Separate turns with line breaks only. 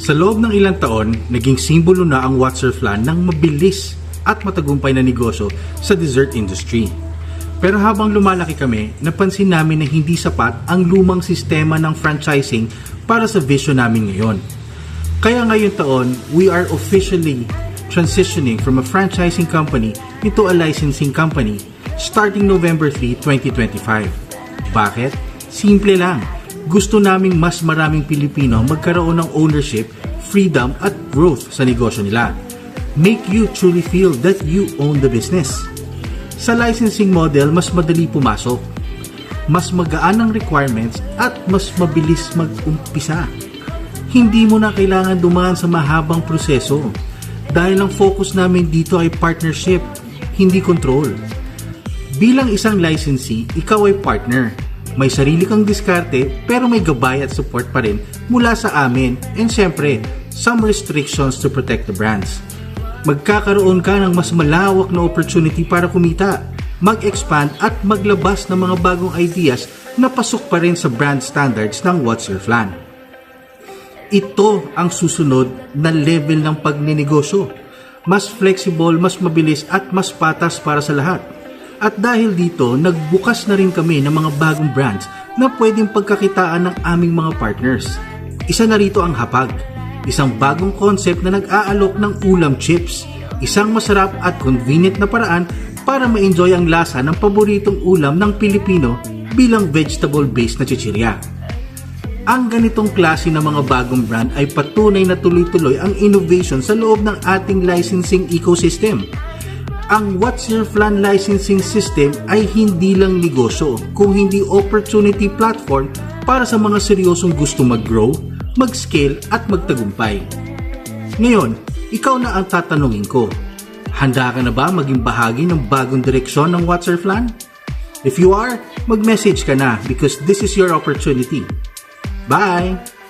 Sa loob ng ilang taon, naging simbolo na ang What's Your Flan ng mabilis at matagumpay na negosyo sa dessert industry. Pero habang lumalaki kami, napansin namin na hindi sapat ang lumang sistema ng franchising para sa vision namin ngayon. Kaya ngayong taon, we are officially transitioning from a franchising company into a licensing company starting November 3, 2025. Bakit? Simple lang. Gusto naming mas maraming Pilipino magkaroon ng ownership, freedom at growth sa negosyo nila. Make you truly feel that you own the business. Sa licensing model, mas madali pumasok. Mas magaan ang requirements at mas mabilis mag-umpisa. Hindi mo na kailangan dumaan sa mahabang proseso dahil ang focus namin dito ay partnership, hindi control. Bilang isang licensee, ikaw ay partner. May sarili kang diskarte pero may gabay at support pa rin mula sa amin and syempre, some restrictions to protect the brands. Magkakaroon ka ng mas malawak na opportunity para kumita, mag-expand at maglabas ng mga bagong ideas na pasok pa rin sa brand standards ng What's Your Flan. Ito ang susunod na level ng pagninegosyo. Mas flexible, mas mabilis at mas patas para sa lahat. At dahil dito, nagbukas na rin kami ng mga bagong brands na pwedeng pagkakitaan ng aming mga partners. Isa na rito ang Hapag, isang bagong concept na nag-aalok ng ulam chips, isang masarap at convenient na paraan para ma-enjoy ang lasa ng paboritong ulam ng Pilipino bilang vegetable-based na chichirya. Ang ganitong klase ng mga bagong brand ay patunay na tuloy-tuloy ang innovation sa loob ng ating licensing ecosystem. Ang What's Your Flan licensing system ay hindi lang negosyo, kung hindi opportunity platform para sa mga seryosong gusto mag-grow, mag-scale at magtagumpay. Ngayon, ikaw na ang tatanungin ko. Handa ka na ba maging bahagi ng bagong direksyon ng What's Your Flan? If you are, mag-message ka na because this is your opportunity. Bye!